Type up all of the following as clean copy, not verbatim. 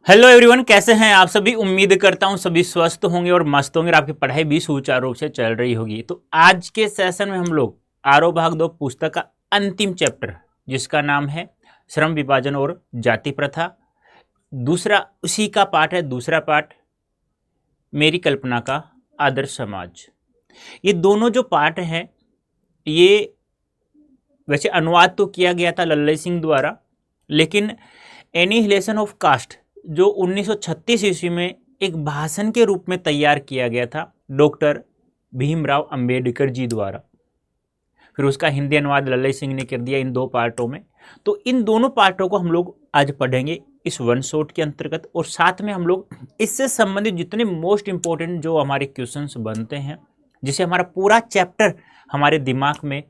Hello everyone, कैसे हैं आप सभी। उम्मीद करता हूं सभी स्वस्थ होंगे और मस्त होंगे और आपकी पढ़ाई भी सुचारू रूप से चल रही होगी। तो आज के सेशन में हम लोग आरो भाग 2 पुस्तक का अंतिम चैप्टर, जिसका नाम है श्रम विभाजन और जाति प्रथा, दूसरा उसी का पार्ट है, दूसरा पार्ट मेरी कल्पना का आदर्श समाज। ये दोनों जो पार्ट हैं, ये वैसे अनुवाद तो किया गया था लल्लई सिंह द्वारा, लेकिन एनिहिलेशन ऑफ कास्ट जो 1936 ईस्वी में एक भाषण के रूप में तैयार किया गया था डॉक्टर भीमराव अंबेडकर जी द्वारा, फिर उसका हिंदी अनुवाद लल्लई सिंह ने कर दिया इन दो पार्टों में। तो इन दोनों पार्टों को हम लोग आज पढ़ेंगे इस वन शॉट के अंतर्गत, और साथ में हम लोग इससे संबंधित जितने मोस्ट इंपॉर्टेंट जो हमारे क्वेश्चंस बनते हैं, जिसे हमारा पूरा चैप्टर हमारे दिमाग में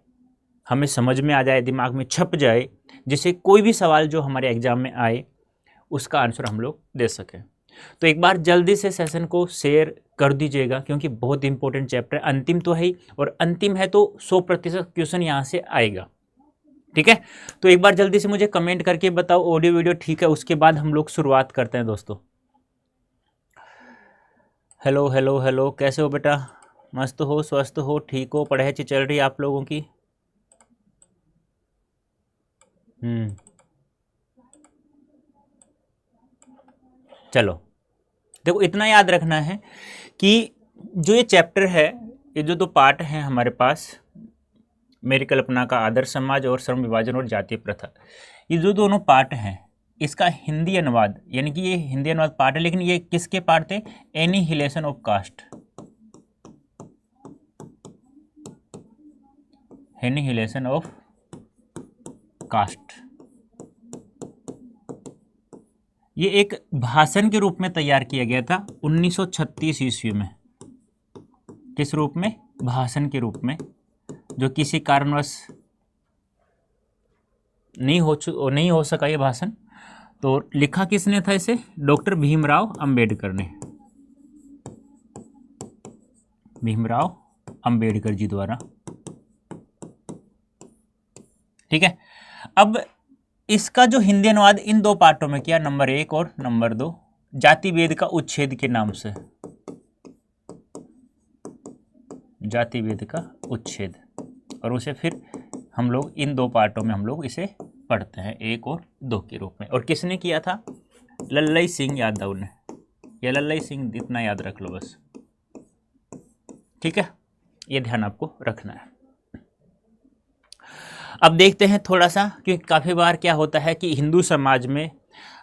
हमें समझ में आ जाए, दिमाग में छप जाए, जिससे कोई भी सवाल जो हमारे एग्जाम में आए उसका आंसर हम लोग दे सकें। तो एक बार जल्दी से सेशन को शेयर कर दीजिएगा, क्योंकि बहुत इंपॉर्टेंट चैप्टर है, अंतिम तो है ही, और अंतिम है तो 100% क्वेश्चन यहाँ से आएगा। ठीक है, तो एक बार जल्दी से मुझे कमेंट करके बताओ ऑडियो वीडियो ठीक है, उसके बाद हम लोग शुरुआत करते हैं दोस्तों। हेलो हेलो हेलो, कैसे हो बेटा? मस्त हो, स्वस्थ हो, ठीक हो, पढ़ाई अच्छी चल रही है आप लोगों की? चलो, देखो इतना याद रखना है कि जो ये चैप्टर है, ये जो दो पार्ट हैं हमारे पास, मेरी कल्पना का आदर्श समाज और श्रम विभाजन और जातीय प्रथा, ये जो दोनों पार्ट हैं, इसका हिंदी अनुवाद, यानी कि ये हिंदी अनुवाद पार्ट है, लेकिन ये किसके पार्ट थे? Annihilation of caste, annihilation of caste. ये एक भाषण के रूप में तैयार किया गया था 1936 ईस्वी में। किस रूप में? भाषण के रूप में, जो किसी कारणवश नहीं हो सका ये भाषण। तो लिखा किसने था इसे? डॉक्टर भीमराव अंबेडकर ने, भीमराव अंबेडकर जी द्वारा। ठीक है, अब इसका जो हिंदी अनुवाद इन दो पार्टों में किया, नंबर 1 और नंबर 2, जाति भेद का उच्छेद के नाम से, जाति भेद का उच्छेद, और उसे फिर हम लोग इन दो पार्टों में हम लोग इसे पढ़ते हैं 1 और 2 के रूप में। और किसने किया था? लल्लई सिंह यादव ने, या लल्लई सिंह, इतना याद रख लो बस। ठीक है, ये ध्यान आपको रखना है। अब देखते हैं थोड़ा सा, क्योंकि काफ़ी बार क्या होता है कि हिंदू समाज में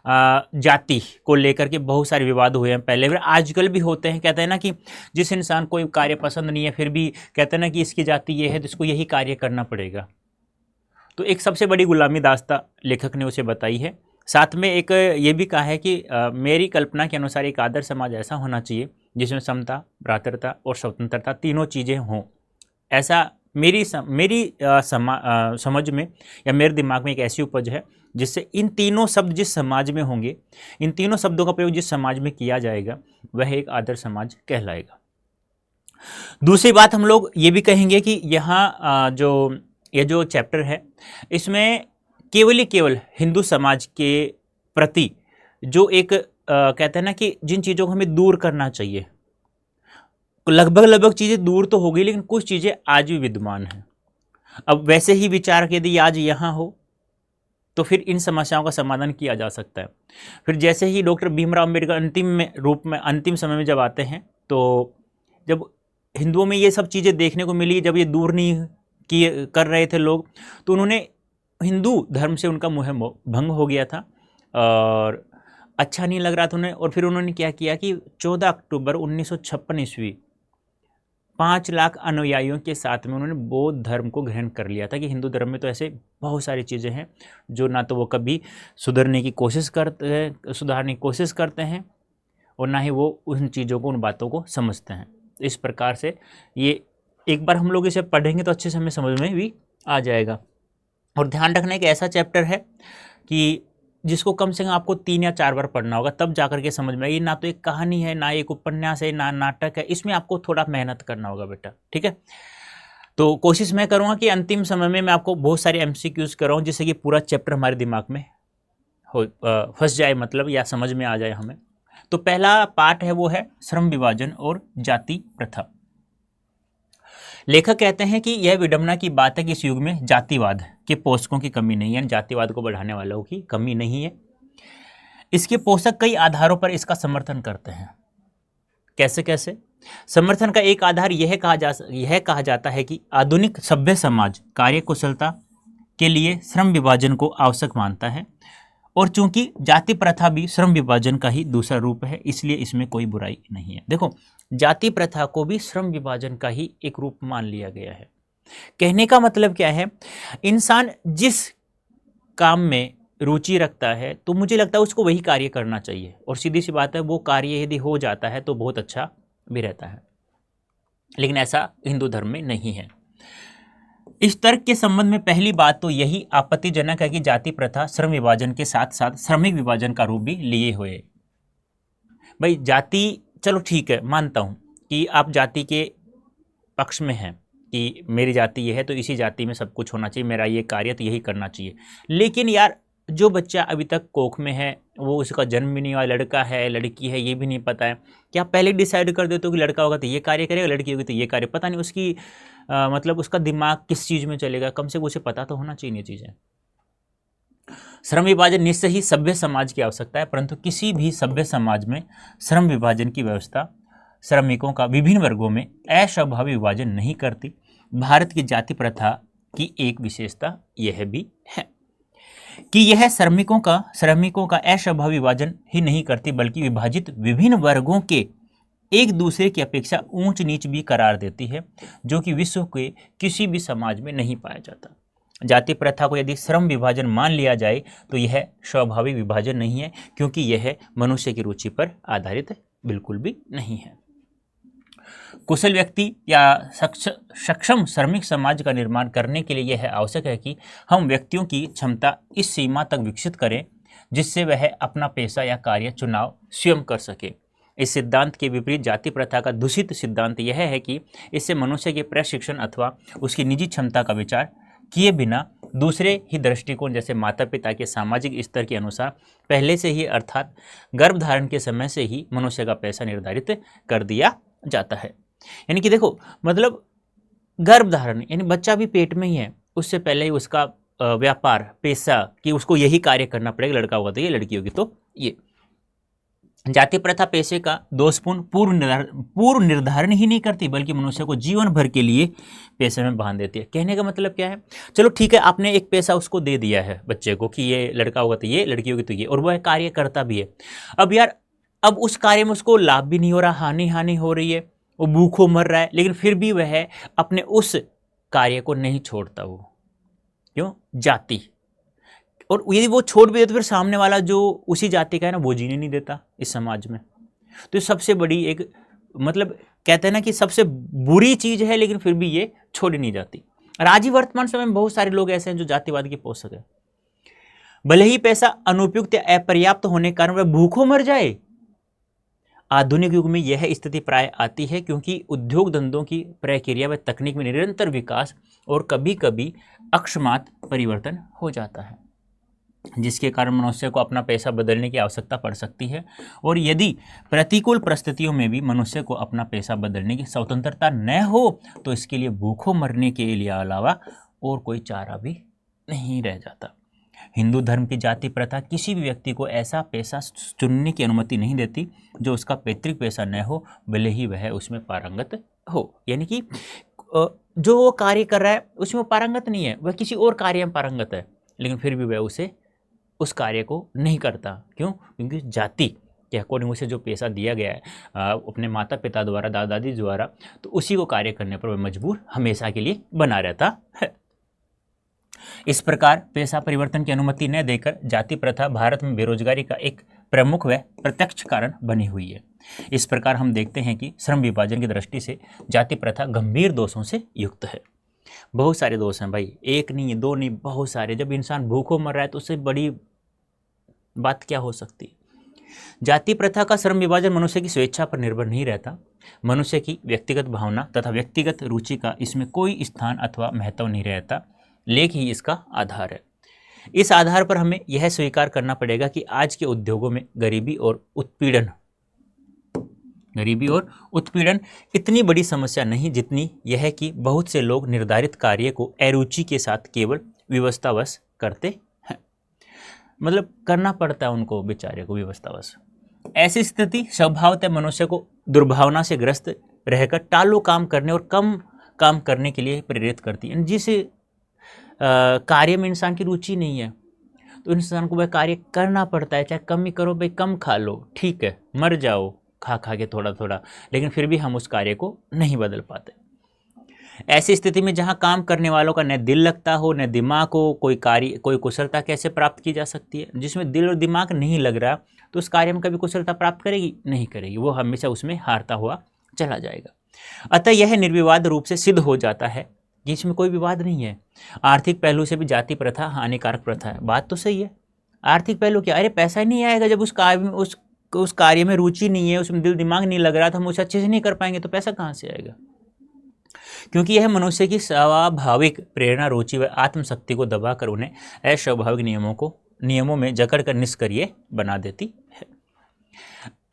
जाति को लेकर के बहुत सारे विवाद हुए हैं पहले भी, आजकल भी होते हैं। कहते हैं ना कि जिस इंसान को कार्य पसंद नहीं है, फिर भी कहते हैं ना कि इसकी जाति ये है तो इसको यही कार्य करना पड़ेगा। तो एक सबसे बड़ी गुलामी दास्ता लेखक ने उसे बताई है। साथ में एक ये भी कहा है कि मेरी कल्पना के अनुसार एक आदर्श समाज ऐसा होना चाहिए जिसमें समता, भ्रातृता और स्वतंत्रता तीनों चीज़ें हों। ऐसा मेरी समझ में या मेरे दिमाग में एक ऐसी उपज है जिससे इन तीनों शब्द जिस समाज में होंगे, इन तीनों शब्दों का प्रयोग जिस समाज में किया जाएगा, वह एक आदर्श समाज कहलाएगा। दूसरी बात हम लोग ये भी कहेंगे कि यहाँ ये जो चैप्टर है, इसमें केवल ही केवल हिंदू समाज के प्रति जो एक कहते हैं ना कि जिन चीज़ों को हमें दूर करना चाहिए, लगभग चीज़ें दूर तो हो गई, लेकिन कुछ चीज़ें आज भी विद्यमान हैं। अब वैसे ही विचार यदि आज यहाँ हो तो फिर इन समस्याओं का समाधान किया जा सकता है। फिर जैसे ही डॉक्टर भीमराव अम्बेडकर अंतिम समय में जब आते हैं, तो जब हिंदुओं में ये सब चीज़ें देखने को मिली, जब ये दूर नहीं कर रहे थे लोग, तो उन्होंने हिंदू धर्म से उनका मोह भंग हो गया था और अच्छा नहीं लग रहा था उन्हें। और फिर उन्होंने क्या किया कि 14 अक्टूबर 1956 ईस्वी 5 लाख अनुयायियों के साथ में उन्होंने बौद्ध धर्म को ग्रहण कर लिया था। कि हिंदू धर्म में तो ऐसे बहुत सारी चीज़ें हैं जो ना तो वो कभी सुधारने की कोशिश करते हैं और ना ही वो उन चीज़ों को, उन बातों को समझते हैं। इस प्रकार से ये एक बार हम लोग इसे पढ़ेंगे तो अच्छे से हमें समझ में भी आ जाएगा। और ध्यान रखना है कि ऐसा चैप्टर है कि जिसको कम से कम आपको 3 या 4 बार पढ़ना होगा, तब जाकर के समझ में आएगी। ना तो एक कहानी है, ना एक उपन्यास है, ना नाटक है, इसमें आपको थोड़ा मेहनत करना होगा बेटा। ठीक है, तो कोशिश मैं करूँगा कि अंतिम समय में मैं आपको बहुत सारे MCQs कराऊँ, जिससे कि पूरा चैप्टर हमारे दिमाग में फंस जाए मतलब, या समझ में आ जाए हमें। तो पहला पार्ट है वो है श्रम विभाजन और जाति प्रथा। लेखक कहते हैं कि यह विडंबना की बात है कि इस युग में जातिवाद के पोषकों की कमी नहीं है, जातिवाद को बढ़ाने वालों की कमी नहीं है। इसके पोषक कई आधारों पर इसका समर्थन करते हैं। कैसे कैसे? समर्थन का एक आधार यह कहा जाता है कि आधुनिक सभ्य समाज कार्यकुशलता के लिए श्रम विभाजन को आवश्यक मानता है, और चूंकि जाति प्रथा भी श्रम विभाजन का ही दूसरा रूप है, इसलिए इसमें कोई बुराई नहीं है। देखो, जाति प्रथा को भी श्रम विभाजन का ही एक रूप मान लिया गया है। कहने का मतलब क्या है, इंसान जिस काम में रुचि रखता है तो मुझे लगता है उसको वही कार्य करना चाहिए, और सीधी सी बात है वो कार्य यदि हो जाता है तो बहुत अच्छा भी रहता है। लेकिन ऐसा हिंदू धर्म में नहीं है। इस तर्क के संबंध में पहली बात तो यही आपत्तिजनक है कि जाति प्रथा श्रम विभाजन के साथ साथ श्रमिक विभाजन का रूप भी लिए हुए। भाई जाति, चलो ठीक है, मानता हूं कि आप जाति के पक्ष में हैं कि मेरी जाति ये है तो इसी जाति में सब कुछ होना चाहिए, मेरा ये कार्य तो यही करना चाहिए। लेकिन यार, जो बच्चा अभी तक कोख में है, वो उसका जन्म भी नहीं हुआ, लड़का है लड़की है ये भी नहीं पता है, क्या पहले डिसाइड कर देते हो कि लड़का होगा तो ये कार्य करेगा, लड़की होगी तो ये कार्य? पता नहीं उसकी मतलब उसका दिमाग किस चीज़ में चलेगा, कम से कम उसे पता तो होना चाहिए ये चीज़ें। श्रम विभाजन निश्चय ही सभ्य समाज की आवश्यकता है, परंतु किसी भी सभ्य समाज में श्रम विभाजन की व्यवस्था श्रमिकों का विभिन्न वर्गों में अस्वाभाविक विभाजन नहीं करती। भारत की जाति प्रथा की एक विशेषता यह भी है कि यह श्रमिकों का अस्वाभाविक विभाजन ही नहीं करती, बल्कि विभाजित विभिन्न वर्गों के एक दूसरे की अपेक्षा ऊंच नीच भी करार देती है, जो कि विश्व के किसी भी समाज में नहीं पाया जाता। जाति प्रथा को यदि श्रम विभाजन मान लिया जाए तो यह स्वाभाविक विभाजन नहीं है, क्योंकि यह मनुष्य की रुचि पर आधारित बिल्कुल भी नहीं है। कुशल व्यक्ति या सक्षम श्रमिक समाज का निर्माण करने के लिए यह आवश्यक है कि हम व्यक्तियों की क्षमता इस सीमा तक विकसित करें जिससे वह अपना पेशा या कार्य चुनाव स्वयं कर सके। इस सिद्धांत के विपरीत जाति प्रथा का दूषित सिद्धांत यह है कि इससे मनुष्य के प्रशिक्षण अथवा उसकी निजी क्षमता का विचार किए बिना दूसरे ही दृष्टिकोण जैसे माता पिता के सामाजिक स्तर के अनुसार पहले से ही अर्थात गर्भधारण के समय से ही मनुष्य का पेशा निर्धारित कर दिया जाता है। यानी कि देखो, मतलब गर्भधारण यानी बच्चा भी पेट में ही है, उससे पहले ही उसका व्यापार पेशा कि उसको यही कार्य करना पड़ेगा, लड़का होगा तो ये, लड़की होगी तो ये। जाति प्रथा पेशे का दोषपूर्ण पूर्व निर्धारण ही नहीं करती, बल्कि मनुष्य को जीवन भर के लिए पेशे में बांध देती है। कहने का मतलब क्या है, चलो ठीक है, आपने एक पेशा उसको दे दिया है बच्चे को कि ये लड़का होगा तो ये, लड़की होगी तो ये, और वह कार्य करता भी है। अब यार, अब उस कार्य में उसको लाभ भी नहीं हो रहा, हानि हो रही है, वो भूखों मर रहा है, लेकिन फिर भी वह अपने उस कार्य को नहीं छोड़ता। वो क्यों? जाति। और यदि वो छोड़ भी देते तो फिर सामने वाला जो उसी जाति का है ना, वो जीने नहीं देता इस समाज में। तो सबसे बड़ी एक मतलब कहते हैं ना कि सबसे बुरी चीज है, लेकिन फिर भी ये छोड़ी नहीं जाती। और आज ही वर्तमान समय में बहुत सारे लोग ऐसे हैं जो जातिवाद के पोषक है। भले ही पैसा अनुपयुक्त या अपर्याप्त होने के कारण वह भूखों मर जाए। आधुनिक युग में यह स्थिति प्राय आती है क्योंकि उद्योग धंधों की प्रक्रिया व तकनीक में निरंतर विकास और कभी कभी अकस्मात परिवर्तन हो जाता है, जिसके कारण मनुष्य को अपना पेशा बदलने की आवश्यकता पड़ सकती है। और यदि प्रतिकूल परिस्थितियों में भी मनुष्य को अपना पेशा बदलने की स्वतंत्रता न हो तो इसके लिए भूखों मरने के लिए अलावा और कोई चारा भी नहीं रह जाता। हिंदू धर्म की जाति प्रथा किसी भी व्यक्ति को ऐसा पेशा चुनने की अनुमति नहीं देती जो उसका पैतृक पेशा न हो, भले ही वह उसमें पारंगत हो। यानी कि जो वो कार्य कर रहा है उसमें पारंगत नहीं है, वह किसी और कार्य में पारंगत है, लेकिन फिर भी वह उस कार्य को नहीं करता। क्यों? क्योंकि जाति के अकॉर्डिंग उसे जो पेशा दिया गया है अपने माता पिता द्वारा, दादा दादी द्वारा, तो उसी को कार्य करने पर वह मजबूर हमेशा के लिए बना रहता है। इस प्रकार पेशा परिवर्तन की अनुमति न देकर जाति प्रथा भारत में बेरोजगारी का एक प्रमुख व प्रत्यक्ष कारण बनी हुई है। इस प्रकार हम देखते हैं कि श्रम विभाजन की दृष्टि से जाति प्रथा गंभीर दोषों से युक्त है। बहुत सारे दोष हैं भाई, एक नहीं दो नहीं, बहुत सारे। जब इंसान भूखों मर रहा है तो उससे बड़ी बात क्या हो सकती। जाति प्रथा का श्रम विभाजन मनुष्य की स्वेच्छा पर निर्भर नहीं रहता। मनुष्य की व्यक्तिगत भावना तथा व्यक्तिगत रुचि का इसमें कोई स्थान अथवा महत्व नहीं रहता, लेख ही इसका आधार है। इस आधार पर हमें यह स्वीकार करना पड़ेगा कि आज के उद्योगों में गरीबी और उत्पीड़न इतनी बड़ी समस्या नहीं जितनी यह है कि बहुत से लोग निर्धारित कार्य को अरुचि के साथ केवल विवशतावश करते हैं। मतलब करना पड़ता है उनको बेचारे को विवशतावश। ऐसी स्थिति स्वभावतः मनुष्य को दुर्भावना से ग्रस्त रहकर टालो काम करने और कम काम करने के लिए प्रेरित करती है। जिस कार्य में इंसान की रुचि नहीं है तो इंसान को वह कार्य करना पड़ता है, चाहे कम ही करो भाई, कम खा लो, ठीक है, मर जाओ खा खा के थोड़ा थोड़ा, लेकिन फिर भी हम उस कार्य को नहीं बदल पाते। ऐसी स्थिति में जहां काम करने वालों का न दिल लगता हो न दिमाग हो, कोई कुशलता कैसे प्राप्त की जा सकती है? जिसमें दिल और दिमाग नहीं लग रहा तो उस कार्य में कभी कुशलता प्राप्त करेगी? नहीं करेगी, वो हमेशा उसमें हारता हुआ चला जाएगा। अतः यह निर्विवाद रूप से सिद्ध हो जाता है कि इसमें कोई विवाद नहीं है। आर्थिक पहलू से भी जाति प्रथा हानिकारक प्रथा है। बात तो सही है। आर्थिक पहलू क्या, अरे पैसा ही नहीं आएगा जब उस कार्य में रुचि नहीं है, उसमें दिल दिमाग नहीं लग रहा तो हम उसे अच्छे से नहीं कर पाएंगे, तो पैसा कहाँ से आएगा? क्योंकि यह मनुष्य की स्वाभाविक प्रेरणा, रुचि व आत्मशक्ति को दबाकर उन्हें अस्वाभाविक नियमों में जकड़कर निष्क्रिय बना देती है।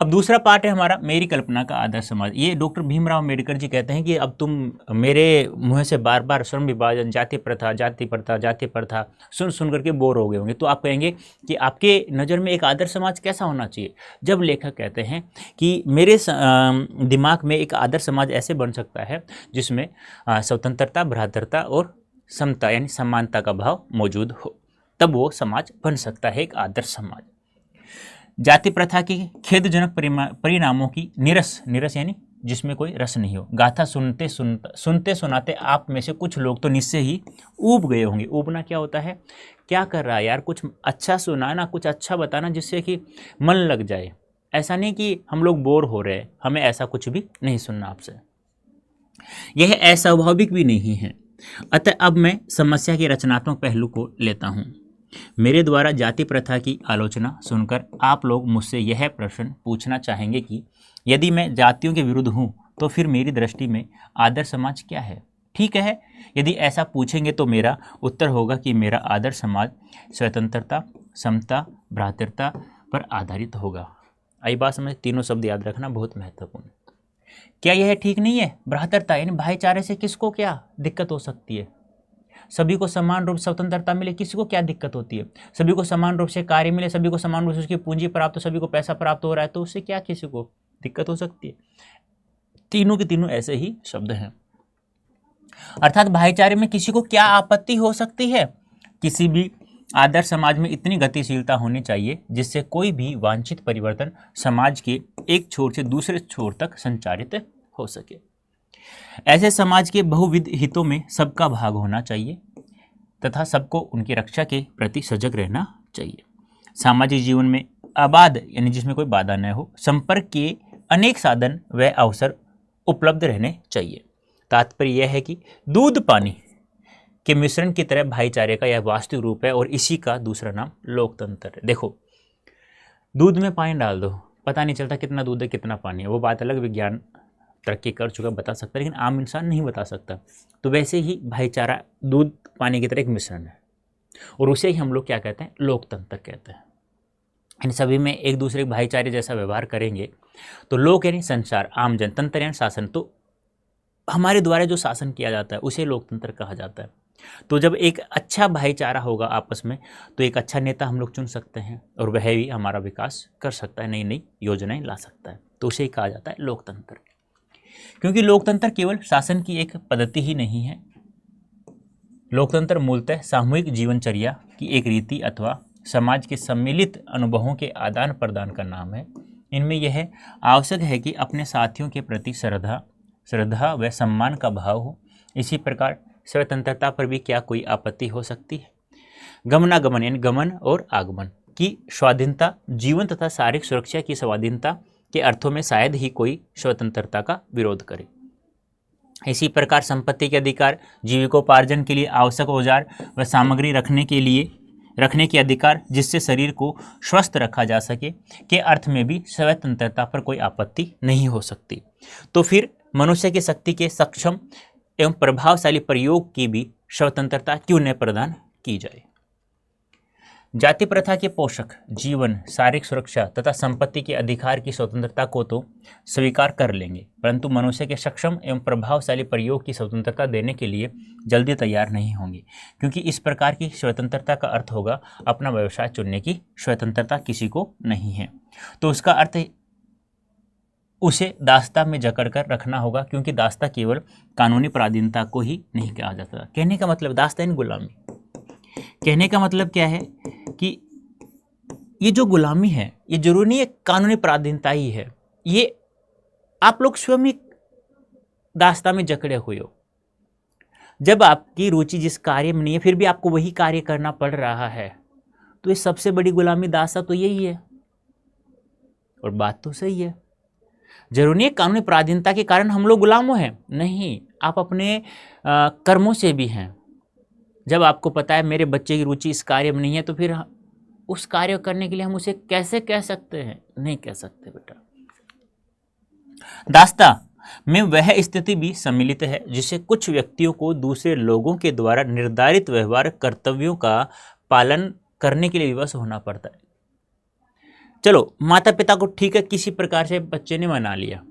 अब दूसरा पार्ट है हमारा, मेरी कल्पना का आदर्श समाज। ये डॉक्टर भीमराव अम्बेडकर जी कहते हैं कि अब तुम मेरे मुंह से बार बार श्रम विभाजन, जाति प्रथा सुन करके बोर हो गए होंगे, तो आप कहेंगे कि आपके नज़र में एक आदर्श समाज कैसा होना चाहिए? जब लेखक कहते हैं कि मेरे दिमाग में एक आदर्श समाज ऐसे बन सकता है जिसमें स्वतंत्रता, भ्रातृता और समता यानी समानता का भाव मौजूद हो, तब वो समाज बन सकता है एक आदर्श समाज। जाति प्रथा के खेदजनक परिणामों की निरस यानी जिसमें कोई रस नहीं हो, गाथा सुनते सुनाते आप में से कुछ लोग तो निश्चय ही ऊब गए होंगे। ऊबना क्या होता है? क्या कर रहा है यार, कुछ अच्छा सुनाना, कुछ अच्छा बताना जिससे कि मन लग जाए। ऐसा नहीं कि हम लोग बोर हो रहे हैं, हमें ऐसा कुछ भी नहीं सुनना आपसे, यह अस्वाभाविक भी नहीं है। अतः अब मैं समस्या के रचनात्मक पहलू को लेता हूँ। मेरे द्वारा जाति प्रथा की आलोचना सुनकर आप लोग मुझसे यह प्रश्न पूछना चाहेंगे कि यदि मैं जातियों के विरुद्ध हूँ तो फिर मेरी दृष्टि में आदर्श समाज क्या है? ठीक है, यदि ऐसा पूछेंगे तो मेरा उत्तर होगा कि मेरा आदर्श समाज स्वतंत्रता, समता, भ्रातृता पर आधारित होगा। आई बात समझ? तीनों शब्द याद रखना बहुत महत्वपूर्ण है। क्या यह ठीक नहीं है? भ्रातृता यानी भाईचारे से किसको क्या दिक्कत हो सकती है? सभी को समान रूप स्वतंत्रता मिले, किसी को क्या दिक्कत होती है? सभी को समान रूप से कार्य मिले, सभी को समान रूप से उसकी पूंजी प्राप्त हो, सभी को पैसा प्राप्त हो रहा है, तो उससे क्या किसी को दिक्कत हो सकती है? तीनों के तीनों ऐसे ही शब्द हैं। अर्थात भाईचारे में किसी को क्या आपत्ति हो सकती है? किसी भी आदर्श समाज में इतनी गतिशीलता होनी चाहिए जिससे कोई भी वांछित परिवर्तन समाज के एक छोर से दूसरे छोर तक संचारित हो सके। ऐसे समाज के बहुविध हितों में सबका भाग होना चाहिए तथा सबको उनकी रक्षा के प्रति सजग रहना चाहिए। सामाजिक जीवन में आबाद यानी जिसमें कोई बाधा न हो, संपर्क के अनेक साधन व अवसर उपलब्ध रहने चाहिए। तात्पर्य यह है कि दूध पानी के मिश्रण की तरह भाईचारे का यह वास्तविक रूप है और इसी का दूसरा नाम लोकतंत्र है। देखो, दूध में पानी डाल दो, पता नहीं चलता कितना दूध है कितना पानी है, वो बात अलग, विज्ञान तरक्की कर चुका बता सकता है, लेकिन आम इंसान नहीं बता सकता। तो वैसे ही भाईचारा दूध पानी की तरह एक मिश्रण है और उसे ही हम लोग क्या कहते हैं? लोकतंत्र कहते हैं। इन सभी में एक दूसरे भाईचारे जैसा व्यवहार करेंगे तो लोक यानी संसार, आम जन, तंत्र यानी शासन, तो हमारे द्वारा जो शासन किया जाता है उसे लोकतंत्र कहा जाता है। तो जब एक अच्छा भाईचारा होगा आपस में तो एक अच्छा नेता हम लोग चुन सकते हैं और वह भी हमारा विकास कर सकता है, नई नई योजनाएं ला सकता है, तो उसे ही कहा जाता है लोकतंत्र। क्योंकि लोकतंत्र केवल शासन की एक पद्धति ही नहीं है, लोकतंत्र मूलतः सामूहिक जीवनचर्या की एक रीति अथवा समाज के सम्मिलित अनुभवों के आदान प्रदान का नाम है। इनमें यह आवश्यक है कि अपने साथियों के प्रति श्रद्धा व सम्मान का भाव हो। इसी प्रकार स्वतंत्रता पर भी क्या कोई आपत्ति हो सकती है? गमनागमन यानी गमन और आगमन की स्वाधीनता, जीवन तथा शारीरिक सुरक्षा की स्वाधीनता के अर्थों में शायद ही कोई स्वतंत्रता का विरोध करे। इसी प्रकार संपत्ति के अधिकार, जीविकोपार्जन के लिए आवश्यक औजार व सामग्री रखने के अधिकार जिससे शरीर को स्वस्थ रखा जा सके के अर्थ में भी स्वतंत्रता पर कोई आपत्ति नहीं हो सकती। तो फिर मनुष्य की शक्ति के सक्षम एवं प्रभावशाली प्रयोग की भी स्वतंत्रता क्यों न प्रदान की जाए? जाति प्रथा के पोषक जीवन, शारीरिक सुरक्षा तथा संपत्ति के अधिकार की स्वतंत्रता को तो स्वीकार कर लेंगे, परंतु मनुष्य के सक्षम एवं प्रभावशाली प्रयोग की स्वतंत्रता देने के लिए जल्दी तैयार नहीं होंगे, क्योंकि इस प्रकार की स्वतंत्रता का अर्थ होगा अपना व्यवसाय चुनने की स्वतंत्रता किसी को नहीं है। तो उसका अर्थ उसे दास्ता में जकड़ कर रखना होगा, क्योंकि दास्ता केवल कानूनी पराधीनता को ही नहीं कहा जाता। कहने का मतलब दास्ता यानी गुलामी। कहने का मतलब क्या है कि ये जो गुलामी है ये जरूरी नहीं है कानूनी पराधीनता ही है, ये आप लोग स्वयं ही दास्ता में जकड़े हुए हो। जब आपकी रुचि जिस कार्य में नहीं है फिर भी आपको वही कार्य करना पड़ रहा है, तो ये सबसे बड़ी गुलामी दास्ता तो यही है। और बात तो सही है, जरूरी नहीं है कानूनी पराधीनता के कारण हम लोग गुलामों हैं, नहीं, आप अपने कर्मों से भी हैं। जब आपको पता है मेरे बच्चे की रुचि इस कार्य में नहीं है, तो फिर उस कार्य करने के लिए हम उसे कैसे कह सकते हैं? नहीं कह सकते बेटा। दास्ता में वह स्थिति भी सम्मिलित है जिसे कुछ व्यक्तियों को दूसरे लोगों के द्वारा निर्धारित व्यवहार कर्तव्यों का पालन करने के लिए विवश होना पड़ता है। चलो, माता पिता को ठीक है किसी प्रकार से बच्चे ने मना लिया,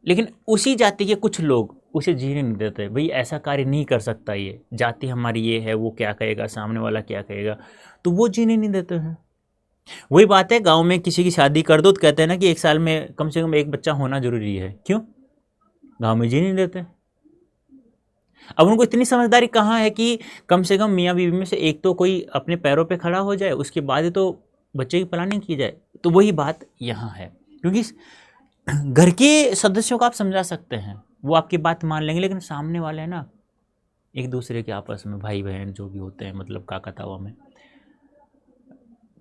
लेकिन उसी जाति के कुछ लोग उसे जीने नहीं देते। भाई ऐसा कार्य नहीं कर सकता, ये जाति हमारी ये है, वो क्या कहेगा, सामने वाला क्या कहेगा, तो वो जीने नहीं देते हैं। वही बात है, गांव में किसी की शादी कर दो तो कहते हैं ना कि 1 साल में कम से कम एक बच्चा होना जरूरी है। क्यों? गांव में जीने नहीं देते। अब उनको इतनी समझदारी कहाँ है कि कम से कम मियाँ बीवी में से एक तो कोई अपने पैरों पे खड़ा हो जाए, उसके बाद ही तो बच्चे की प्लानिंग की जाए। तो वही बात यहाँ है, क्योंकि घर के सदस्यों को आप समझा सकते हैं, वो आपकी बात मान लेंगे, लेकिन सामने वाले हैं ना, एक दूसरे के आपस में भाई बहन जो भी होते हैं, मतलब काका तावा में,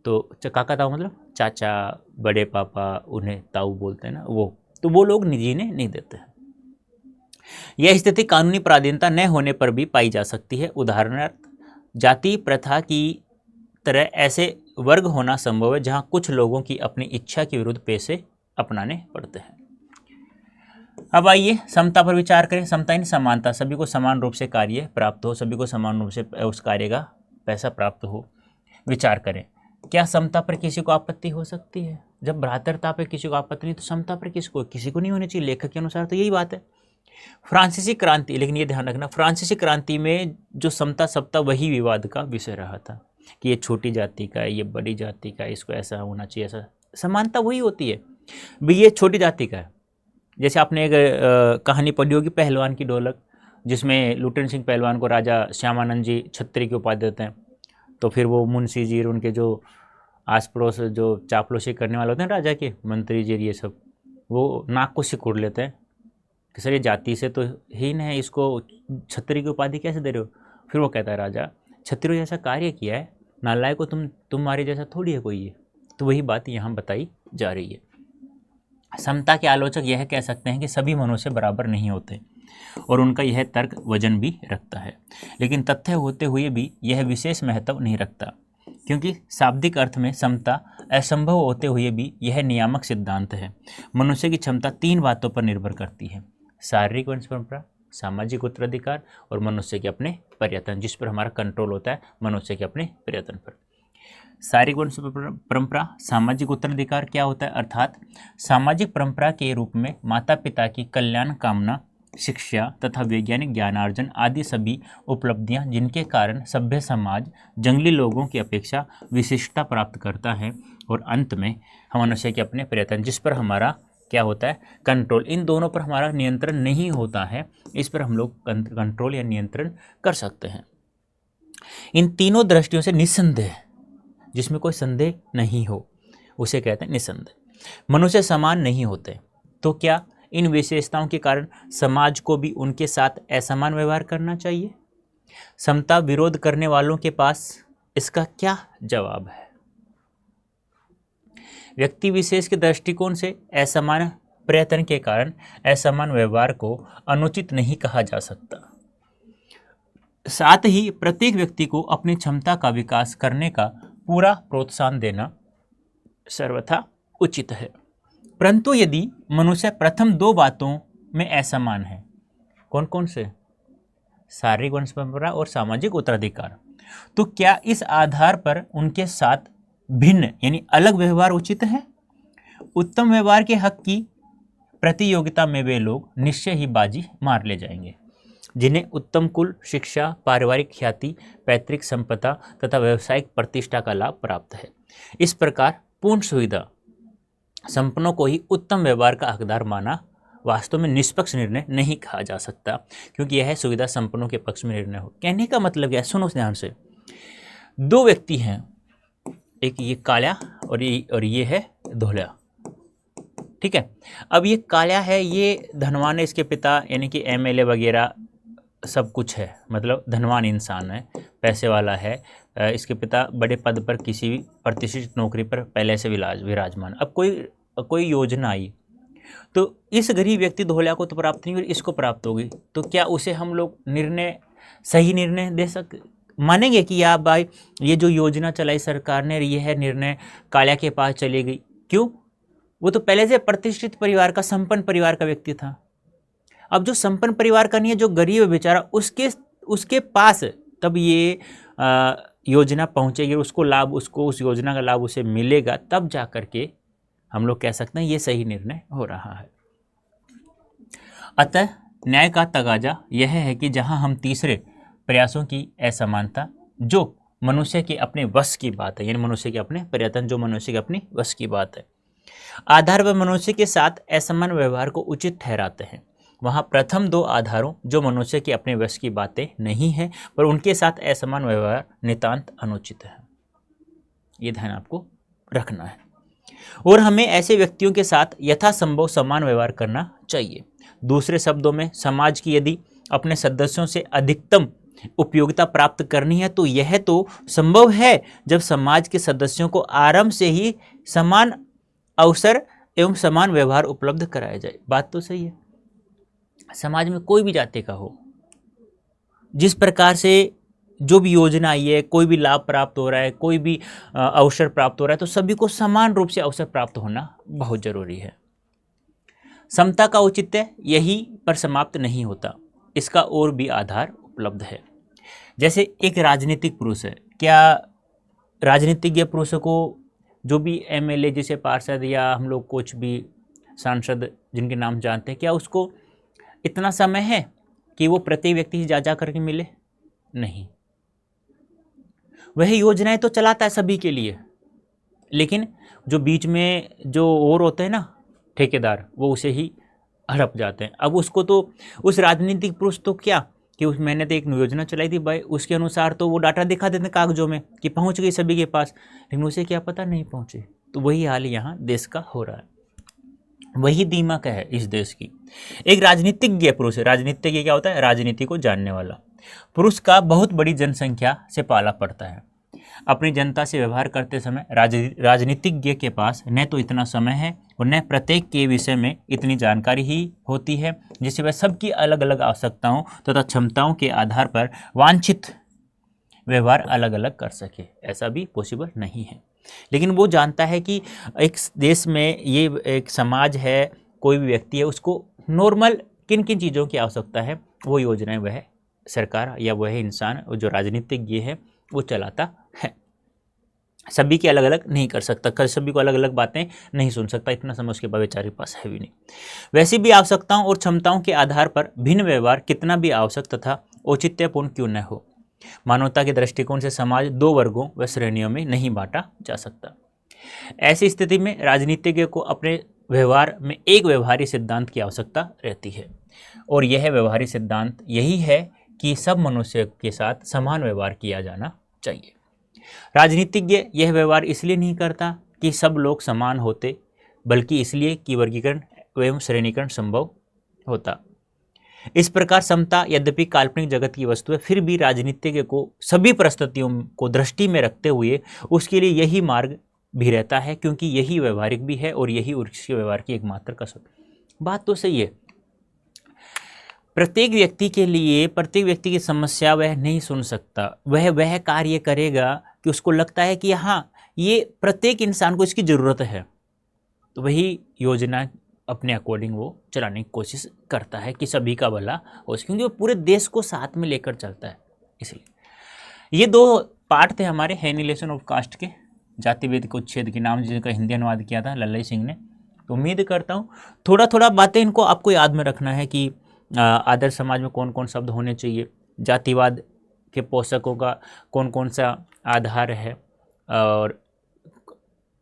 तो काका ताऊ मतलब चाचा, बड़े पापा, उन्हें ताऊ बोलते हैं ना, वो तो लोग जीने नहीं देते हैं। यह स्थिति कानूनी पराधीनता न होने पर भी पाई जा सकती है। उदाहरणार्थ जाति प्रथा की तरह ऐसे वर्ग होना संभव है जहां कुछ लोगों की अपनी इच्छा के विरुद्ध पेशे अपनाने पड़ते हैं। अब आइए समता पर विचार करें। समता यानी समानता, सभी को समान रूप से कार्य प्राप्त हो, सभी को समान रूप से उस कार्य का पैसा प्राप्त हो। विचार करें, क्या समता पर किसी को आपत्ति हो सकती है? जब भ्रातृता पर किसी को आपत्ति नहीं, तो समता पर किसी को नहीं होनी चाहिए। लेखक के अनुसार तो यही बात है। फ्रांसीसी क्रांति, लेकिन ये ध्यान रखना, फ्रांसीसी क्रांति में जो समता सबता वही विवाद का विषय रहा था कि ये छोटी जाति का है, ये बड़ी जाति का है, इसको ऐसा होना चाहिए, ऐसा। समानता वही होती है भाई, ये छोटी जाति का है। जैसे आपने एक कहानी पढ़ी होगी पहलवान की ढोलक, जिसमें लुटेन सिंह पहलवान को राजा श्यामानंद जी छत्री की उपाधि देते हैं। तो फिर वो मुंशी जी और उनके जो आस पड़ोस जो चापलूसी करने वाले होते हैं राजा के, मंत्री जी, ये सब, वो नाक को सिकुड़ लेते हैं कि सर ये जाति से तो हीन है, इसको छत्री की उपाधि कैसे दे रहे हो? फिर वो कहता है राजा, छत्री जैसा कार्य किया है, नालायक को तुम्हारे जैसा थोड़ी है कोई ये। तो वही बात यहाँ बताई जा रही है। समता के आलोचक यह कह सकते हैं कि सभी मनुष्य बराबर नहीं होते, और उनका यह तर्क वजन भी रखता है, लेकिन तथ्य होते हुए भी यह विशेष महत्व नहीं रखता, क्योंकि शाब्दिक अर्थ में समता असंभव होते हुए भी यह नियामक सिद्धांत है। मनुष्य की क्षमता 3 बातों पर निर्भर करती है: शारीरिक वंश परंपरा, सामाजिक उत्तराधिकार और मनुष्य के अपने प्रयत्न, जिस पर हमारा कंट्रोल होता है मनुष्य के अपने प्रयत्न पर। शारीरिक वंश परंपरा, सामाजिक उत्तराधिकार क्या होता है? अर्थात सामाजिक परंपरा के रूप में माता पिता की कल्याण कामना, शिक्षा तथा वैज्ञानिक ज्ञानार्जन आदि सभी उपलब्धियां जिनके कारण सभ्य समाज जंगली लोगों की अपेक्षा विशिष्टता प्राप्त करता है, और अंत में हम मनुष्य के अपने प्रयत्न, जिस पर हमारा क्या होता है? कंट्रोल। इन दोनों पर हमारा नियंत्रण नहीं होता है, इस पर हम लोग कंट्रोल या नियंत्रण कर सकते हैं। इन तीनों दृष्टियों से निस्संदेह, जिसमें कोई संदेह नहीं हो, उसे कहते हैं निस्संदेह। मनुष्य समान नहीं होते, तो क्या इन विशेषताओं के कारण समाज को भी उनके साथ असमान व्यवहार करना चाहिए? समता विरोध करने वालों के पास इसका क्या जवाब है? व्यक्ति विशेष के दृष्टिकोण से असमान प्रयत्न के कारण असमान व्यवहार को अनुचित नहीं कहा जा सकता। साथ ही प्रत्येक व्यक्ति को अपनी क्षमता का विकास करने का पूरा प्रोत्साहन देना सर्वथा उचित है। परंतु यदि मनुष्य प्रथम 2 बातों में असमान है, कौन कौन से? शारीरिक वंश परंपरा और सामाजिक उत्तराधिकार, तो क्या इस आधार पर उनके साथ भिन्न यानी अलग व्यवहार उचित है? उत्तम व्यवहार के हक की प्रतियोगिता में वे लोग निश्चय ही बाजी मार ले जाएंगे जिन्हें उत्तम कुल, शिक्षा, पारिवारिक ख्याति, पैतृक संपदा तथा व्यावसायिक प्रतिष्ठा का लाभ प्राप्त है। इस प्रकार पूर्ण सुविधा संपन्नों को ही उत्तम व्यवहार का हकदार माना वास्तव में निष्पक्ष निर्णय नहीं कहा जा सकता, क्योंकि यह सुविधा संपन्नों के पक्ष में निर्णय हो। कहने का मतलब क्या है, सुनो ध्यान से। दो व्यक्ति हैं, एक ये काला और ये है धोला, ठीक है। अब ये काला है, ये धनवान है, इसके पिता यानी कि एमएलए वगैरह सब कुछ है, मतलब धनवान इंसान है, पैसे वाला है, इसके पिता बड़े पद पर किसी भी प्रतिष्ठित नौकरी पर पहले से विराजमान। अब कोई योजना आई तो इस गरीब व्यक्ति धोला को तो प्राप्त नहीं हुई, इसको प्राप्त होगी, तो क्या उसे हम लोग सही निर्णय दे मानेंगे कि या भाई ये जो योजना चलाई सरकार ने, ये है निर्णय काला के पास चली गई? क्यों? वो तो पहले से प्रतिष्ठित परिवार का, संपन्न परिवार का व्यक्ति था। अब जो संपन्न परिवार का नहीं है, जो गरीब बेचारा, उसके पास तब ये योजना पहुंचेगी, उसको उस योजना का लाभ उसे मिलेगा, तब जा करके हम लोग कह सकते हैं ये सही निर्णय हो रहा है। अतः न्याय का तगाजा यह है कि जहां हम तीसरे प्रयासों की असमानता जो मनुष्य के अपने वश की बात है, यानी मनुष्य के अपने प्रयत्न जो मनुष्य के अपनी वश की बात है, आधार पर मनुष्य के साथ असमान व्यवहार को उचित ठहराते हैं, वहाँ प्रथम दो आधारों जो मनुष्य के अपने वश की बातें नहीं हैं पर उनके साथ असमान व्यवहार नितांत अनुचित है। ये ध्यान आपको रखना है। और हमें ऐसे व्यक्तियों के साथ यथासंभव समान व्यवहार करना चाहिए। दूसरे शब्दों में, समाज की यदि अपने सदस्यों से अधिकतम उपयोगिता प्राप्त करनी है तो यह तो संभव है जब समाज के सदस्यों को आरंभ से ही समान अवसर एवं समान व्यवहार उपलब्ध कराया जाए। बात तो सही है। समाज में कोई भी जाति का हो, जिस प्रकार से जो भी योजना आई है, कोई भी लाभ प्राप्त हो रहा है, कोई भी अवसर प्राप्त हो रहा है, तो सभी को समान रूप से अवसर प्राप्त होना बहुत जरूरी है। समता का औचित्य यही पर समाप्त नहीं होता, इसका और भी आधार उपलब्ध है। जैसे एक राजनीतिक पुरुष है, क्या राजनीतिज्ञ पुरुष को जो भी एमएलए जैसे पार्षद या हम लोग कुछ भी सांसद जिनके नाम जानते हैं, क्या उसको इतना समय है कि वो प्रत्येक व्यक्ति से जा करके मिले? नहीं। वह योजनाएं तो चलाता है सभी के लिए, लेकिन जो बीच में जो और होते हैं ना ठेकेदार, वो उसे ही हड़प जाते हैं। अब उसको तो उस राजनीतिक पुरुष तो क्या कि मैंने तो एक योजना चलाई थी भाई, उसके अनुसार तो वो डाटा दिखा देते हैं कागजों में कि पहुंच गई सभी के पास, लेकिन उसे क्या पता नहीं पहुंचे। तो वही हाल यहाँ देश का हो रहा है, वही दीमक है इस देश की। एक राजनीतिज्ञ पुरुष है, राजनीतिज्ञ क्या होता है? राजनीति को जानने वाला पुरुष का बहुत बड़ी जनसंख्या से पाला पड़ता है। अपनी जनता से व्यवहार करते समय राजनीतिज्ञ के पास न तो इतना समय है और न प्रत्येक के विषय में इतनी जानकारी ही होती है जिससे वह सबकी अलग अलग आवश्यकताओं तथा क्षमताओं के आधार पर वांछित व्यवहार अलग अलग कर सके। ऐसा भी पॉसिबल नहीं है, लेकिन वो जानता है कि एक देश में ये एक समाज है, कोई भी व्यक्ति है, उसको नॉर्मल किन किन चीज़ों की आवश्यकता है, वो योजनाएं वह सरकार या वह इंसान जो राजनीतिज्ञ है वो चलाता है। सभी की अलग अलग नहीं कर सकता, सभी को अलग अलग बातें नहीं सुन सकता, इतना समय उसके बेचारे के पास है भी नहीं। वैसी भी आवश्यकताओं और क्षमताओं के आधार पर भिन्न व्यवहार कितना भी आवश्यक तथा औचित्यपूर्ण क्यों न हो, मानवता के दृष्टिकोण से समाज दो वर्गों व श्रेणियों में नहीं बांटा जा सकता। ऐसी स्थिति में राजनीतिज्ञ को अपने व्यवहार में एक व्यवहारिक सिद्धांत की आवश्यकता रहती है, और यह व्यवहारिक सिद्धांत यही है कि सब मनुष्य के साथ समान व्यवहार किया जाना चाहिए। राजनीतिज्ञ यह व्यवहार इसलिए नहीं करता कि सब लोग समान होते, बल्कि इसलिए कि वर्गीकरण एवं श्रेणीकरण संभव होता। इस प्रकार समता यद्यपि काल्पनिक जगत की वस्तु है, फिर भी राजनीतिज्ञ को सभी परिस्थितियों को दृष्टि में रखते हुए उसके लिए यही मार्ग भी रहता है, क्योंकि यही व्यवहारिक भी है और यही उसके व्यवहार की एकमात्र कसौटी। बात तो सही है। प्रत्येक व्यक्ति के लिए, प्रत्येक व्यक्ति की समस्या वह नहीं सुन सकता, वह कार्य करेगा कि उसको लगता है कि हाँ ये प्रत्येक इंसान को इसकी ज़रूरत है, तो वही योजना अपने अकॉर्डिंग वो चलाने की कोशिश करता है कि सभी का भला हो, क्योंकि वो पूरे देश को साथ में लेकर चलता है। इसलिए ये दो पार्ट थे हमारे एनिहिलेशन ऑफ कास्ट के, जातिभेद के उच्छेद के नाम जिनका हिंदी अनुवाद किया था लल्लई सिंह ने। तो उम्मीद करता हूँ थोड़ा थोड़ा बातें इनको आपको याद में रखना है कि आदर्श समाज में कौन कौन शब्द होने चाहिए, जातिवाद के पोषकों का कौन कौन सा आधार है, और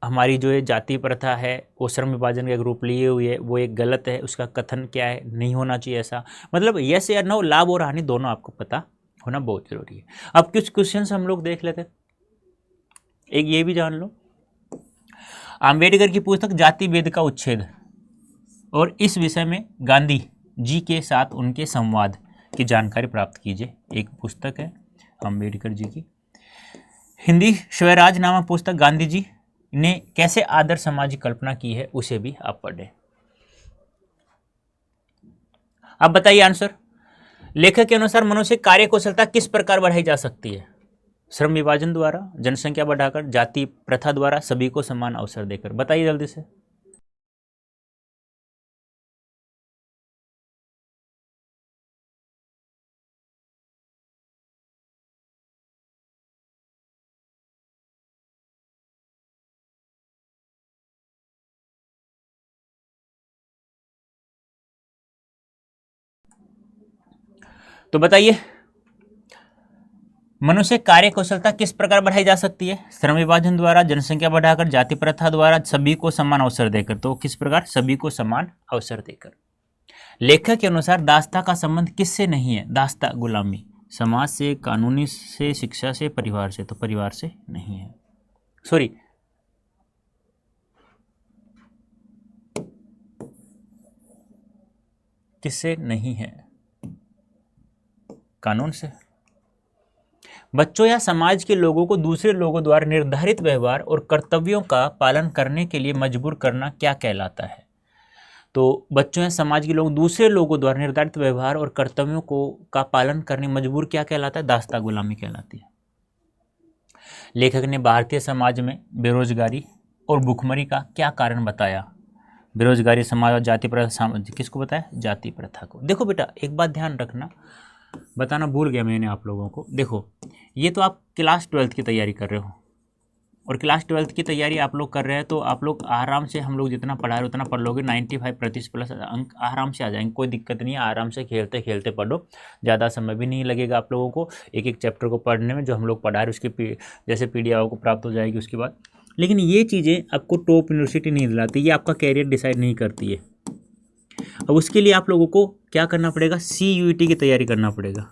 हमारी जो ये जाति प्रथा है वो श्रम विभाजन का एक रूप लिए हुई है, वो एक गलत है, उसका कथन क्या है, नहीं होना चाहिए ऐसा, मतलब यस या नो, लाभ और हानि दोनों आपको पता होना बहुत जरूरी है। अब कुछ क्वेश्चन हम लोग देख लेते हैं। एक ये भी जान लो, आम्बेडकर की पुस्तक जाति भेद का उच्छेद और इस विषय में गांधी जी के साथ उनके संवाद की जानकारी प्राप्त कीजिए, एक पुस्तक है आम्बेडकर जी की। हिंदी स्वराज नामक पुस्तक गांधी जी ने कैसे आदर्श समाज की कल्पना की है, उसे भी आप पढ़ें। अब बताइए आंसर। लेखक के अनुसार मनुष्य कार्य कुशलता किस प्रकार बढ़ाई जा सकती है? श्रम विभाजन द्वारा, जनसंख्या बढ़ाकर, जाति प्रथा द्वारा, सभी को समान अवसर देकर। बताइए जल्दी से। तो बताइए मनुष्य कार्य कुशलता किस प्रकार बढ़ाई जा सकती है? श्रम विभाजन द्वारा, जनसंख्या बढ़ाकर, जाति प्रथा द्वारा, सभी को समान अवसर देकर। तो किस प्रकार? सभी को समान अवसर देकर। लेखक के अनुसार दास्ता का संबंध किससे नहीं है? दास्ता गुलामी, समाज से, कानूनी से, शिक्षा से, परिवार से। तो परिवार से नहीं है, सॉरी, किससे नहीं है? कानून से। बच्चों या समाज के लोगों को दूसरे लोगों द्वारा निर्धारित व्यवहार और कर्तव्यों का पालन करने के लिए मजबूर करना क्या कहलाता है? तो बच्चों या समाज के लोग दूसरे लोगों द्वारा निर्धारित व्यवहार और कर्तव्यों को का पालन करने मजबूर क्या कहलाता है? दास्ता गुलामी कहलाती है। लेखक ने भारतीय समाज में बेरोजगारी और भुखमरी का क्या कारण बताया? बेरोजगारी, समाज और जाति प्रथा। किसको बताया? जाति प्रथा को। देखो बेटा, एक बात ध्यान रखना, बताना भूल गया मैंने आप लोगों को। देखो, ये तो आप क्लास 12th की तैयारी कर रहे हो, और क्लास 12th की तैयारी आप लोग कर रहे हैं, तो आप लोग आराम से, हम लोग जितना पढ़ा रहे उतना पढ़ लोगे, 95% प्लस अंक आराम से आ जाएंगे, कोई दिक्कत नहीं है। आराम से खेलते खेलते पढ़ो, ज़्यादा समय भी नहीं लगेगा आप लोगों को एक एक चैप्टर को पढ़ने में। जो हम लोग पढ़ा रहे उसकी जैसे PDF आपको प्राप्त हो जाएगी उसके बाद। लेकिन ये चीज़ें आपको टॉप यूनिवर्सिटी नहीं दिलाती, ये आपका कैरियर डिसाइड नहीं करती है। अब उसके लिए आप लोगों को क्या करना पड़ेगा? CUET की तैयारी करना पड़ेगा।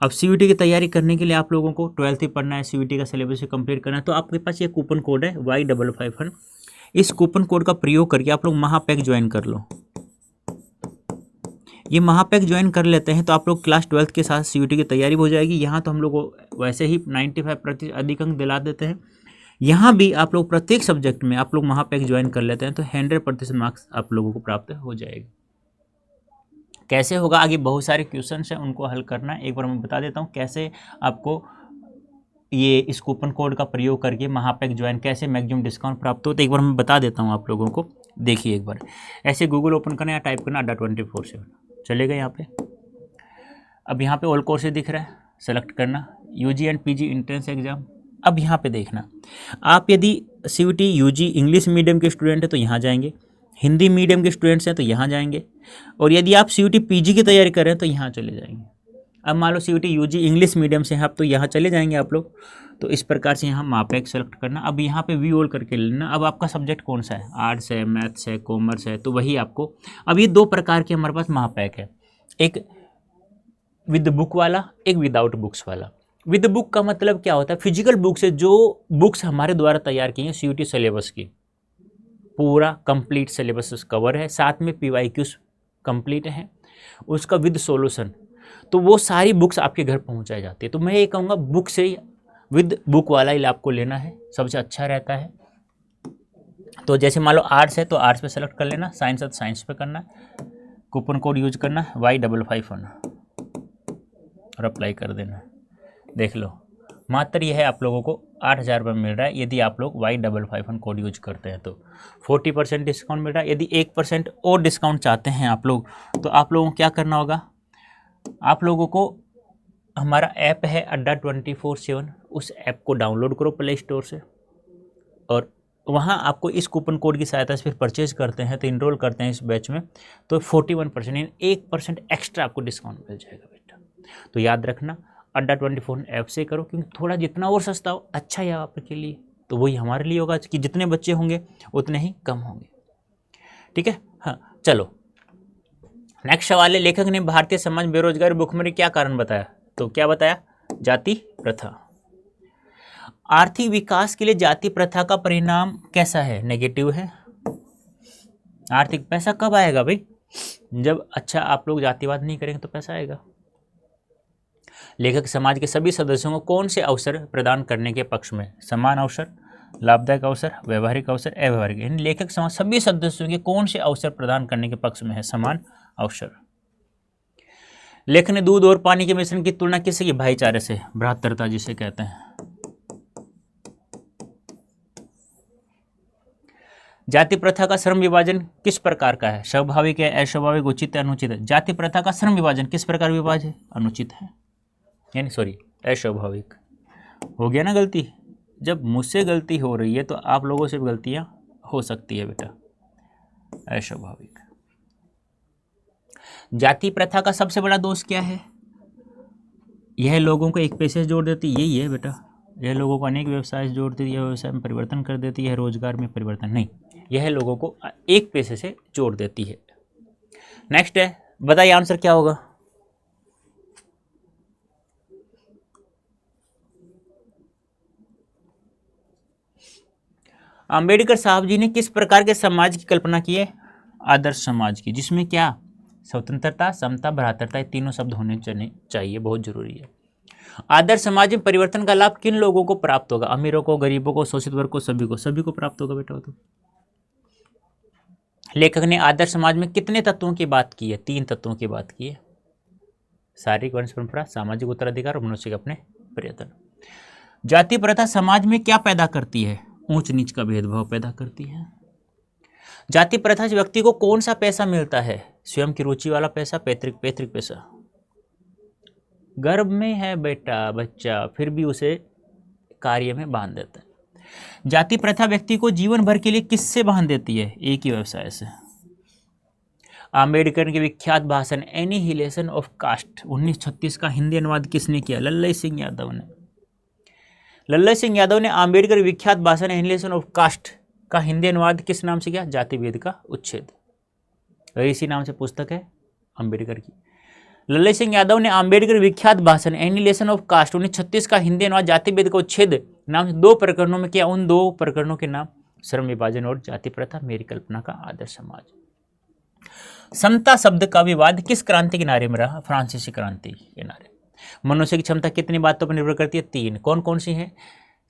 अब CUET की तैयारी करने के लिए आप लोगों को 12th ही पढ़ना है, CUET का सिलेबस भी कंप्लीट करना है। तो आपके पास ये कूपन कोड है Y551, इस कूपन कोड का प्रयोग करके आप लोग महापैक ज्वाइन कर लो। ये महापैक ज्वाइन कर लेते हैं तो आप लोग क्लास 12th के साथ CUET की तैयारी हो जाएगी। यहाँ तो हम लोग वैसे ही 95% अधिक अंक दिला देते हैं, यहाँ भी आप लोग प्रत्येक सब्जेक्ट में आप लोग महापैक ज्वाइन कर लेते हैं तो 100% मार्क्स आप लोगों को प्राप्त हो जाएगा। कैसे होगा? आगे बहुत सारे क्वेश्चन हैं, उनको हल करना है। एक बार मैं बता देता हूँ कैसे आपको ये इस कूपन कोड का प्रयोग करके महापैक ज्वाइन, कैसे मैक्सिमम डिस्काउंट प्राप्त हो। तो एक बार मैं बता देता हूँ आप लोगों को। देखिए, एक बार ऐसे गूगल ओपन करना या टाइप करना अड्डा24/7, चलेगा यहाँ पे। अब यहाँ पे ऑल कोर्सेज दिख रहा है, सेलेक्ट करना, UG and PG entrance exam. अब यहाँ पे देखना, आप यदि CUET UG इंग्लिश मीडियम के स्टूडेंट हैं तो यहाँ जाएंगे, हिंदी मीडियम के स्टूडेंट्स हैं तो यहाँ जाएंगे, और यदि आप CUET PG की तैयारी कर रहे हैं तो यहाँ चले जाएंगे। अब मान लो CUET UG इंग्लिश मीडियम से हैं आप, तो यहाँ चले जाएंगे आप लोग। तो इस प्रकार से यहाँ महापैक सेलेक्ट करना। अब यहाँ पे व्यू ऑल करके लेना। अब आपका सब्जेक्ट कौन सा है? आर्ट्स है, मैथ्स है, कॉमर्स है, तो वही आपको। अब ये दो प्रकार के हमारे पास महापैक है, एक विद बुक वाला, एक विदाउट बुक्स वाला। विद बुक का मतलब क्या होता है? फिजिकल बुक से जो बुक्स हमारे द्वारा तैयार की हैं CUET सिलेबस की, पूरा कंप्लीट सिलेबस कवर है, साथ में PYQs कंप्लीट है, उसका विद सॉल्यूशन। तो वो सारी बुक्स आपके घर पहुंचाई जाती है। तो मैं ये कहूँगा बुक से विद बुक वाला ही आपको लेना है, सबसे अच्छा रहता है। तो जैसे मान लो आर्ट्स है तो आर्ट्स पे सेलेक्ट कर लेना, साइंस है तो साइंस पे करना, कूपन कोड यूज करना Y551 और अप्लाई कर देना। देख लो, मात्र यह है आप लोगों को 8,000 रुपये मिल रहा है यदि आप लोग Y551 कोड यूज करते हैं तो 40% डिस्काउंट मिल रहा है। यदि 1% और डिस्काउंट चाहते हैं आप लोग, तो आप लोगों को क्या करना होगा? आप लोगों को हमारा ऐप है अड्डा 24/7, उस ऐप को डाउनलोड करो प्ले स्टोर से और वहाँ आपको इस कूपन कोड की सहायता से फिर परचेज करते हैं तो इनरोल करते हैं इस बैच में तो 41% यानी 1% एक्स्ट्रा आपको डिस्काउंट मिल जाएगा बेटा। तो याद रखना अड्डा 24 ऐप से करो क्योंकि थोड़ा जितना और सस्ता हो अच्छा ही है आपके लिए, तो वही हमारे लिए होगा कि जितने बच्चे होंगे उतने ही कम होंगे। ठीक है, हाँ चलो नेक्स्ट सवाल है, लेखक ने भारतीय समाज बेरोजगारी भुखमरी क्या कारण बताया? तो क्या बताया? जाति प्रथा। आर्थिक विकास के लिए जाति प्रथा का परिणाम कैसा है? नेगेटिव है। आर्थिक पैसा कब आएगा भाई? जब अच्छा आप लोग जातिवाद नहीं करेंगे तो पैसा आएगा। लेखक समाज के सभी सदस्यों को कौन से अवसर प्रदान करने के पक्ष में? समान अवसर, लाभदायक अवसर, व्यवहारिक अवसर, अव्यवहारिक। यानी लेखक समाज सभी सदस्यों के कौन से अवसर प्रदान करने के पक्ष में है? समान अवसर। लेखक ने दूध और पानी के मिश्रण की तुलना किससे की? भाईचारे से, भ्रातृता जिसे कहते हैं। जाति प्रथा का श्रम विभाजन किस प्रकार का है? स्वाभाविक है, अस्वाभाविक, उचित है, अनुचित है? जाति प्रथा का श्रम विभाजन किस प्रकार विभाजन है? अनुचित है, यानी सॉरी अस्वाभाविक। हो गया ना गलती? जब मुझसे गलती हो रही है तो आप लोगों से भी गलतियां हो सकती है बेटा, अस्वाभाविक। जाति प्रथा का सबसे बड़ा दोष क्या है? यह लोगों को एक पैसे से जोड़ देती, यही है बेटा। यह लोगों को अनेक व्यवसाय से जोड़ देती है, व्यवसाय में परिवर्तन कर देती है, रोजगार में परिवर्तन नहीं, यह लोगों को एक पैसे से जोड़ देती है। नेक्स्ट है, बताइए आंसर क्या होगा? अंबेडकर साहब जी ने किस प्रकार के समाज की कल्पना की है? आदर्श समाज की, जिसमें क्या? स्वतंत्रता, समता, भ्रातृता, ये तीनों शब्द होने चाहिए, बहुत जरूरी है। आदर्श समाज में परिवर्तन का लाभ किन लोगों को प्राप्त होगा? अमीरों को, गरीबों को, शोषित वर्ग को, सभी को प्राप्त होगा बेटा। तो लेखक ने आदर्श समाज में कितने तत्वों की बात की है? 3 तत्वों की बात की है। शारीरिक वंश परंपरा, सामाजिक उत्तराधिकार और मनुष्य के अपने प्रयत्न। जाति प्रथा समाज में क्या पैदा करती है? ऊंच नीच का भेदभाव पैदा करती है। जाति प्रथा से व्यक्ति को कौन सा पैसा मिलता है? स्वयं की रुचि वाला पैसा, पैतृक पैसा। गर्भ में है बेटा बच्चा, फिर भी उसे कार्य में बांध देता है। जाति प्रथा व्यक्ति को जीवन भर के लिए किससे बांध देती है? एक ही व्यवसाय से। आम्बेडकर के विख्यात भाषण एनिहिलेशन ऑफ कास्ट 1936 का हिंदी अनुवाद किसने किया? लल्लई सिंह यादव ने। लल्लई सिंह यादव ने आम्बेडकर विख्यात भाषण एनिहिलेशन ऑफ कास्ट का हिंदी अनुवाद किस नाम से किया? जाति भेद का उच्छेद। इसी नाम से पुस्तक है आम्बेडकर की। लल्लई सिंह यादव ने आम्बेडकर विख्यात भाषण एनिहिलेशन ऑफ कास्ट 1936 का हिंदी अनुवाद जाति भेद का उच्छेद नाम से 2 प्रकरणों में किया। उन 2 प्रकरणों के नाम श्रम विभाजन और जाति प्रथा, मेरी कल्पना का आदर्श समाज। समता शब्द का विवाद किस क्रांति के नारे में रहा? फ्रांसीसी क्रांति के नारे। मनुष्य की क्षमता कितनी बातों पर निर्भर करती है? 3। कौन कौन सी है?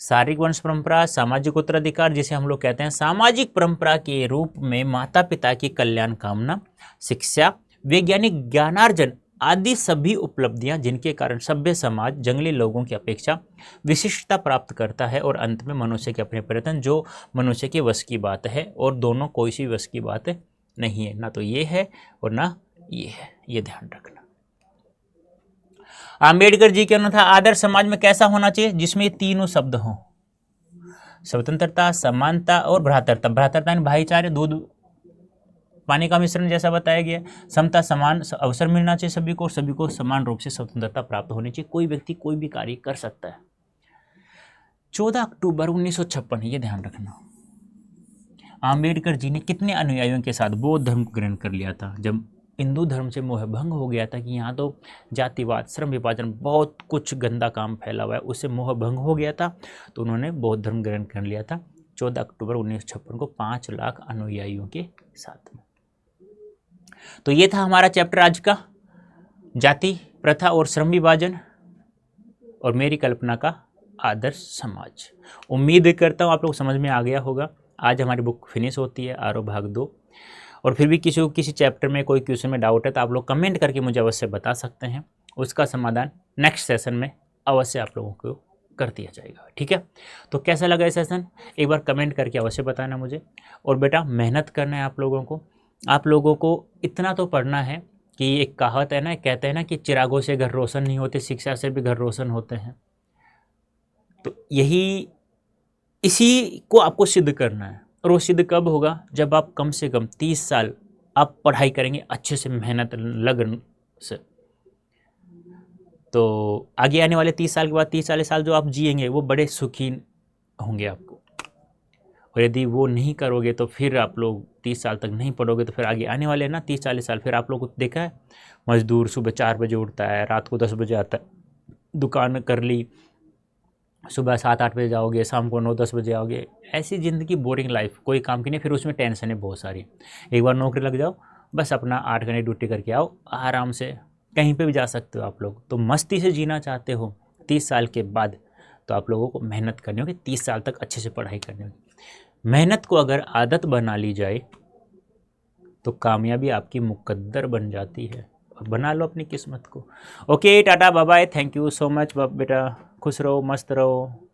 शारीरिक वंश परंपरा, सामाजिक उत्तराधिकार जिसे हम लोग कहते हैं, सामाजिक परंपरा के रूप में माता पिता की कल्याण कामना, शिक्षा, वैज्ञानिक ज्ञानार्जन आदि सभी उपलब्धियां जिनके कारण सभ्य समाज जंगली लोगों की अपेक्षा विशिष्टता प्राप्त करता है, और अंत में मनुष्य के अपने प्रयत्न जो मनुष्य के वश की बात है, और दोनों कोई सी वश की बात नहीं है, ना तो ये है और ना ये है, ये ध्यान रखना। आम्बेडकर जी के अनुसार आदर्श समाज में कैसा होना चाहिए? जिसमें ये तीनों शब्द हों, स्वतंत्रता, समानता और भ्रातृता। भ्रातृता यानी भाईचारे, दूध पानी का मिश्रण जैसा बताया गया। समता, समान अवसर मिलना चाहिए सभी को, और सभी को समान रूप से स्वतंत्रता प्राप्त होनी चाहिए। कोई व्यक्ति कोई भी कार्य कर सकता है। 14 अक्टूबर 1956, ये ध्यान रखना। आम्बेडकर जी ने कितने अनुयायियों के साथ बौद्ध धर्म को ग्रहण कर लिया था? जब हिंदू धर्म से मोह भंग हो गया था कि यहाँ तो जातिवाद, श्रम विभाजन, बहुत कुछ गंदा काम फैला हुआ है, उससे मोह भंग हो गया था, तो उन्होंने बौद्ध धर्म ग्रहण कर लिया था 14 अक्टूबर 1956 को 5 लाख अनुयायियों के साथ में। तो ये था हमारा चैप्टर आज का, जाति प्रथा और श्रम विभाजन और मेरी कल्पना का आदर्श समाज। उम्मीद करता हूँ आप लोग समझ में आ गया होगा। आज हमारी बुक फिनिश होती है, आरो भाग 2। और फिर भी किसी चैप्टर में कोई क्वेश्चन में डाउट है तो आप लोग कमेंट करके मुझे अवश्य बता सकते हैं, उसका समाधान नेक्स्ट सेशन में अवश्य आप लोगों को कर दिया जाएगा। ठीक है, तो कैसा लगा ये सेशन एक बार कमेंट करके अवश्य बताना मुझे। और बेटा मेहनत करना है आप लोगों को इतना तो पढ़ना है कि एक कहावत है ना, कहते हैं ना कि चिरागों से घर रोशन नहीं होते, शिक्षा से भी घर रोशन होते हैं। तो यही, इसी को आपको सिद्ध करना है। और वो सिद्ध कब होगा? जब आप कम से कम 30 साल आप पढ़ाई करेंगे अच्छे से, मेहनत लगन से। तो आगे आने वाले 30 साल के बाद 30-40 साल जो आप जिएंगे वो बड़े सुखी होंगे आपको। और यदि वो नहीं करोगे तो फिर आप लोग 30 साल तक नहीं पढ़ोगे, तो फिर आगे आने वाले ना 30-40 साल, फिर आप लोग को देखा है मजदूर सुबह 4 बजे उठता है, रात को 10 बजे आता है, दुकान कर ली, सुबह 7-8 बजे जाओगे, शाम को 9-10 बजे आओगे। ऐसी ज़िंदगी, बोरिंग लाइफ, कोई काम की नहीं। फिर उसमें टेंशन है बहुत सारी। एक बार नौकरी लग जाओ, बस अपना 8 घंटे ड्यूटी करके आओ, आराम से कहीं पे भी जा सकते हो आप लोग। तो मस्ती से जीना चाहते हो 30 साल के बाद, तो आप लोगों को मेहनत करनी होगी, 30 साल तक अच्छे से पढ़ाई करनी होगी। मेहनत को अगर आदत बना ली जाए तो कामयाबी आपकी मुकद्दर बन जाती है। और बना लो अपनी किस्मत को। Okay, ta-ta, bye bye, thank you so much बेटा, खुश रहो, मस्त रहो।